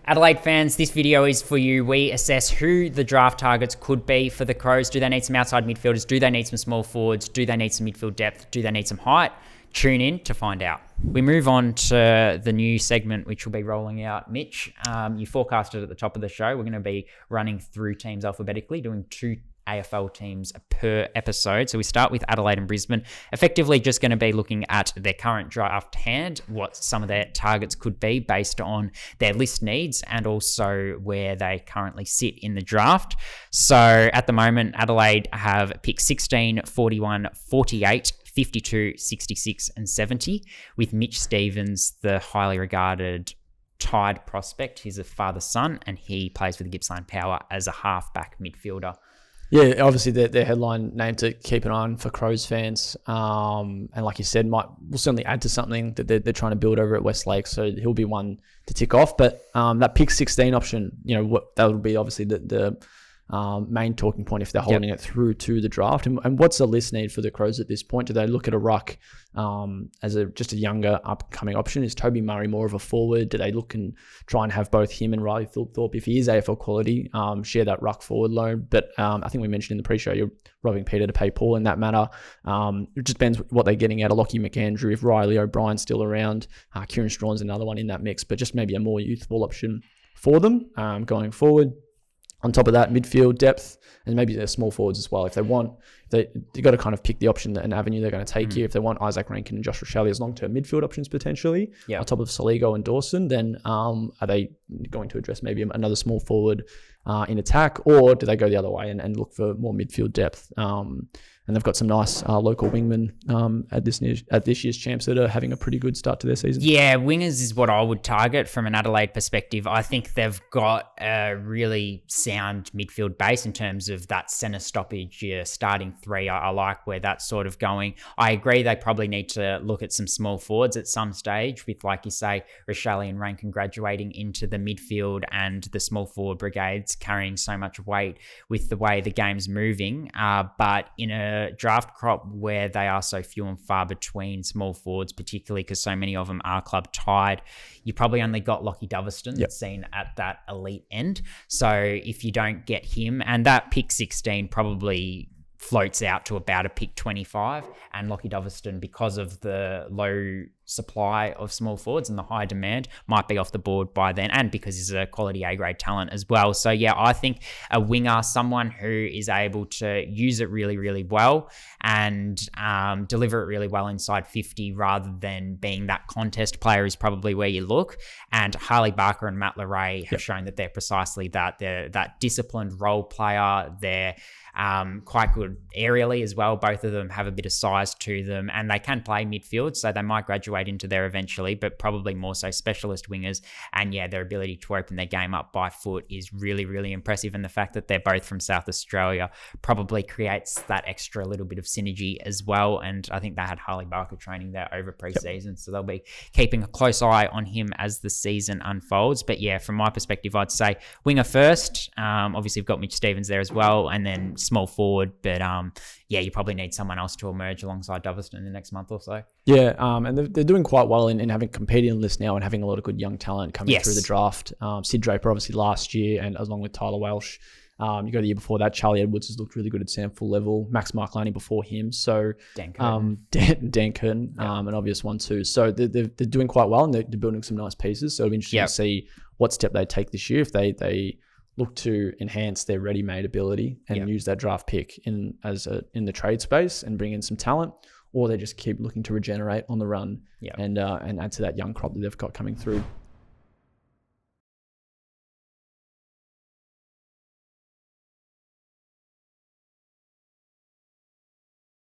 Adelaide fans, this video is for you. We assess who the draft targets could be for the Crows. Do they need some outside midfielders? Do they need some small forwards? Do they need some midfield depth? Do they need some height? Tune in to find out. We move on to the new segment, which will be rolling out. Mitch, you forecasted at the top of the show. We're going to be running through teams alphabetically, doing 2 AFL teams per episode. So we start with Adelaide and Brisbane, effectively just going to be looking at their current draft hand, what some of their targets could be based on their list needs and also where they currently sit in the draft. So at the moment, Adelaide have picked 16, 41, 48, 52, 66 and 70 with Mitch Stevens, the highly regarded Tide prospect. He's a father-son and he plays for the Gippsland Power as a halfback midfielder. Yeah, obviously their headline name to keep an eye on for Crows fans. And like you said, will certainly add to something that they're trying to build over at Westlake. So he'll be one to tick off. But that pick 16 option, that would be obviously the main talking point if they're holding it through to the draft. And what's the list need for the Crows at this point? Do they look at a ruck as just a younger upcoming option? Is Toby Murray more of a forward? Do they look and try and have both him and Riley Thorpe, if he is AFL quality, share that ruck forward load? But I think we mentioned in the pre-show, you're robbing Peter to pay Paul in that matter. It just depends what they're getting out of Lockie McAndrew. If Riley O'Brien's still around, Kieran Strawn's another one in that mix, but just maybe a more youthful option for them going forward. On top of that, midfield depth and maybe their small forwards as well. If they want, they got to kind of pick the option and avenue they're going to take here. If they want Isaac Rankin and Josh Rochelle as long-term midfield options potentially, on top of Soligo and Dawson, then are they going to address maybe another small forward in attack, or do they go the other way and look for more midfield depth? And they've got some nice local wingmen at this year's champs that are having a pretty good start to their season. Yeah, wingers is what I would target from an Adelaide perspective. I think they've got a really sound midfield base in terms of that centre stoppage, your starting 3. I like where that's sort of going. I agree they probably need to look at some small forwards at some stage with, like you say, Rochelle and Rankin graduating into the midfield and the small forward brigades carrying so much weight with the way the game's moving. But in a draft crop where they are so few and far between small forwards, particularly because so many of them are club tied, you probably only got Lockie Doverston that's seen at that elite end. So if you don't get him, and that pick 16 probably floats out to about a pick 25, and Lockie Doverston, because of the low supply of small forwards and the high demand, might be off the board by then, and because he's a quality A-grade talent as well. So yeah, I think a winger, someone who is able to use it really, really well and deliver it really well inside 50 rather than being that contest player is probably where you look. And Harley Barker and Matt Leray have shown that they're precisely that. They're that disciplined role player. They're quite good aerially as well. Both of them have a bit of size to them and they can play midfield, so they might graduate into there eventually, but probably more so specialist wingers. And yeah, their ability to open their game up by foot is really, really impressive. And the fact that they're both from South Australia probably creates that extra little bit of synergy as well. And I think they had Harley Barker training there over pre-season, so they'll be keeping a close eye on him as the season unfolds. But yeah, from my perspective, I'd say winger first. Obviously, you've got Mitch Stevens there as well, and then small forward. But yeah, you probably need someone else to emerge alongside Doverston in the next month or so. Yeah, and they're doing quite well in having competed in the list now and having a lot of good young talent coming through the draft. Sid Draper, obviously, last year, and along with Tyler Welsh. You go the year before that, Charlie Edwards has looked really good at sample level. Max Marklani before him. So Dan Curtin, an obvious one too. So they're doing quite well and they're building some nice pieces. So it'll be interesting to see what step they take this year if they look to enhance their ready-made ability and use that draft pick in the trade space and bring in some talent, or they just keep looking to regenerate on the run and add to that young crop that they've got coming through.